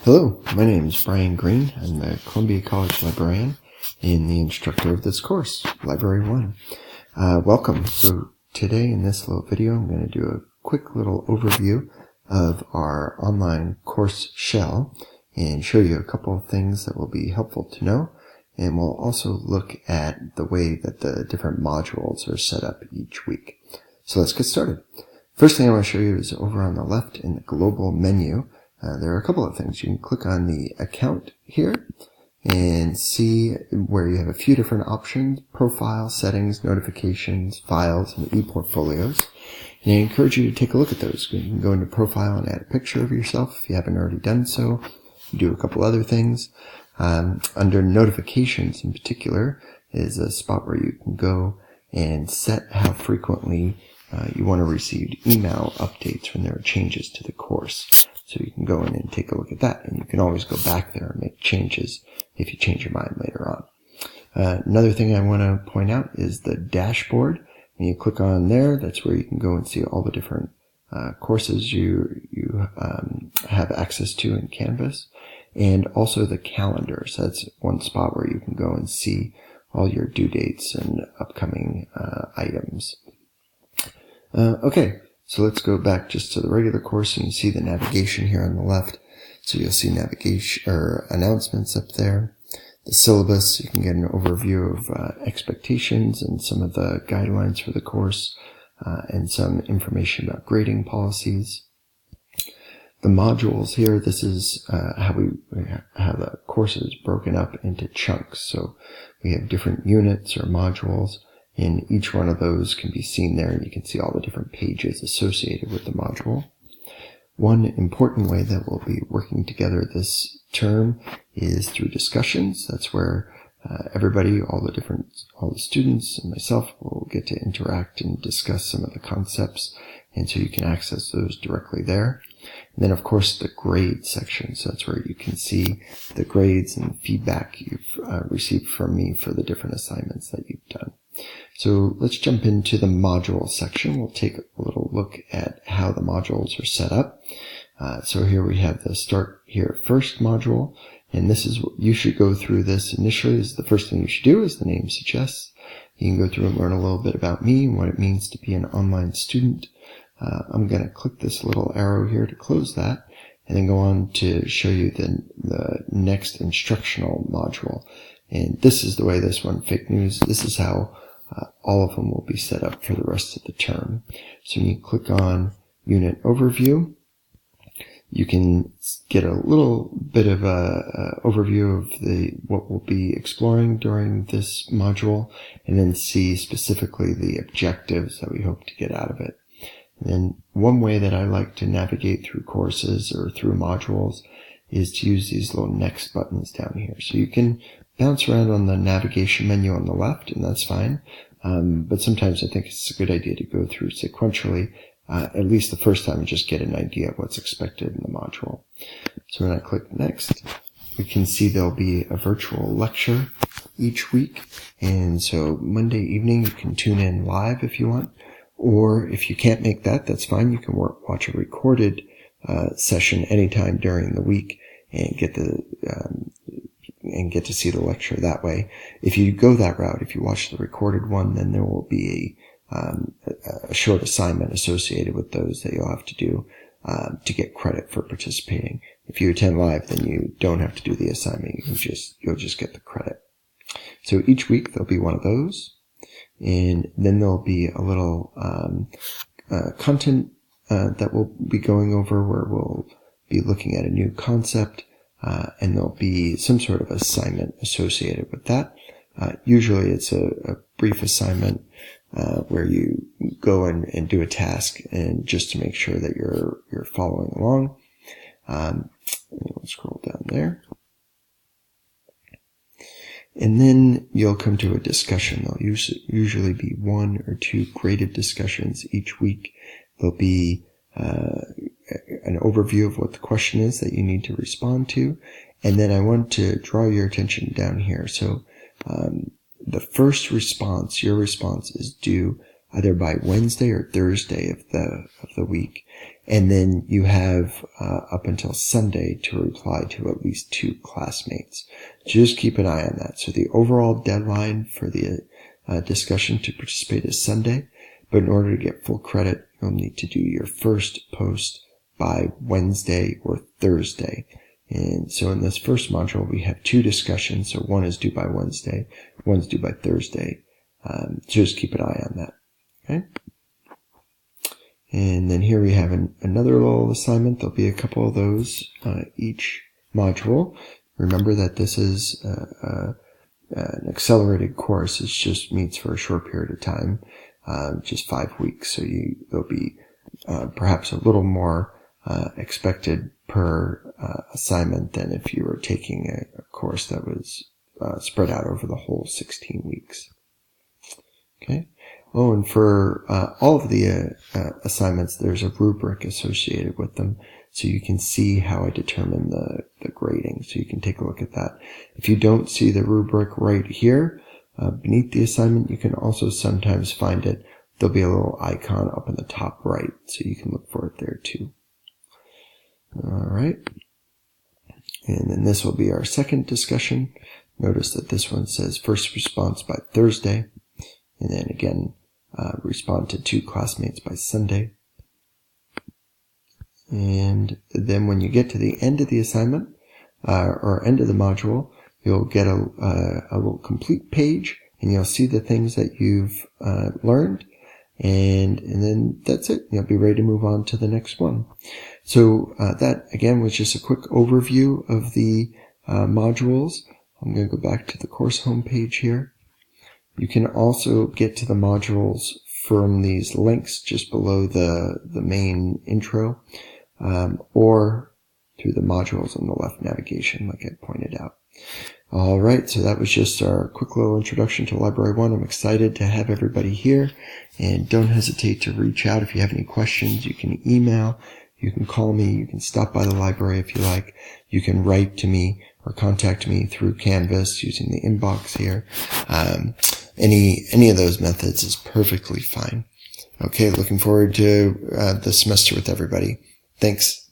Hello, my name is Brian Green. I'm the Columbia College librarian and the instructor of this course, Library 1. Welcome. So today in this little video, I'm going to do a quick little overview of our online course shell and show you a couple of things that will be helpful to know. And we'll also look at the way that the different modules are set up each week. So let's get started. First thing I want to show you is over on the left in the global menu. There are a couple of things. You can click on the account here and see where you have a few different options: profile, settings, notifications, files, and e-portfolios. And I encourage you to take a look at those. You can go into profile and add a picture of yourself if you haven't already done so. You can do a couple other things. Under notifications in particular is a spot where you can go and set how frequently you want to receive email updates when there are changes to the course. So you can go in and take a look at that, and you can always go back there and make changes if you change your mind later on. Another thing I want to point out is the dashboard. When you click on there, that's where you can go and see all the different courses you have access to in Canvas, and also the calendar. So that's one spot where you can go and see all your due dates and upcoming items. Okay. So let's go back just to the regular course, and you see the navigation here on the left. So you'll see navigation or announcements up there. The syllabus, you can get an overview of expectations and some of the guidelines for the course, and some information about grading policies. The modules here, this is how the course is broken up into chunks. So we have different units or modules, and each one of those can be seen there, and you can see all the different pages associated with the module. One important way that we'll be working together this term is through discussions. That's where everybody, all the students and myself will get to interact and discuss some of the concepts, and so you can access those directly there. And then, of course, the grade section. So that's where you can see the grades and feedback you've received from me for the different assignments that you've done. So let's jump into the module section. We'll take a little look at how the modules are set up. So here we have the Start Here First module, and this is what you should go through. This initially is the first thing you should do, as the name suggests. You can go through and learn a little bit about me and what it means to be an online student. I'm going to click this little arrow here to close that, and then go on to show you the next instructional module. And this is the way this one, fake news, this is how all of them will be set up for the rest of the term. So when you click on Unit Overview, you can get a little bit of a overview of what we'll be exploring during this module, and then see specifically the objectives that we hope to get out of it. And then one way that I like to navigate through courses or through modules is to use these little next buttons down here. So you can bounce around on the navigation menu on the left, and that's fine. But sometimes I think it's a good idea to go through sequentially, at least the first time, and just get an idea of what's expected in the module. So when I click next, we can see there'll be a virtual lecture each week. And so Monday evening, you can tune in live if you want. Or if you can't make that, that's fine. You can watch a recorded session anytime during the week and get to see the lecture that way. If you go that route, if you watch the recorded one, then there will be a short assignment associated with those that you'll have to do to get credit for participating. If you attend live, then you don't have to do the assignment. You'll just get the credit. So each week there'll be one of those. And then there'll be a little content that we'll be going over, where we'll be looking at a new concept, and there'll be some sort of assignment associated with that. Usually it's a brief assignment where you go and do a task, and just to make sure that you're following along. Let's scroll down there. And then you'll come to a discussion. There'll usually be one or two graded discussions each week. There'll be an overview of what the question is that you need to respond to. And then I want to draw your attention down here. So the first response, your response, is due either by Wednesday or Thursday of the week. And then you have up until Sunday to reply to at least 2 classmates. Just keep an eye on that. So the overall deadline for the discussion to participate is Sunday, but in order to get full credit, you'll need to do your first post by Wednesday or Thursday. And so in this first module, we have 2 discussions. So one is due by Wednesday, one's due by Thursday. Just keep an eye on that. Okay. And then here we have another little assignment. There'll be a couple of those each module. Remember that this is an accelerated course. It just meets for a short period of time, just 5 weeks. So there'll be perhaps a little more expected per assignment than if you were taking a course that was spread out over the whole 16 weeks. Okay. Oh, and for all of the assignments, there's a rubric associated with them, so you can see how I determine the grading. So you can take a look at that. If you don't see the rubric right here, beneath the assignment, you can also sometimes find it. There'll be a little icon up in the top right, so you can look for it there too. All right. And then this will be our second discussion. Notice that this one says first response by Thursday. And then again, respond to 2 classmates by Sunday. And then when you get to the end of the assignment, or end of the module, you'll get a little complete page, and you'll see the things that you've learned. And then that's it. You'll be ready to move on to the next one. So that, again, was just a quick overview of the modules. I'm going to go back to the course homepage here. You can also get to the modules from these links just below the main intro, or through the modules on the left navigation, like I pointed out. All right, so that was just our quick little introduction to Library One. I'm excited to have everybody here, and don't hesitate to reach out if you have any questions. You can email, you can call me, you can stop by the library if you like, you can write to me or contact me through Canvas using the inbox here. Any of those methods is perfectly fine. Okay, looking forward to the semester with everybody. Thanks.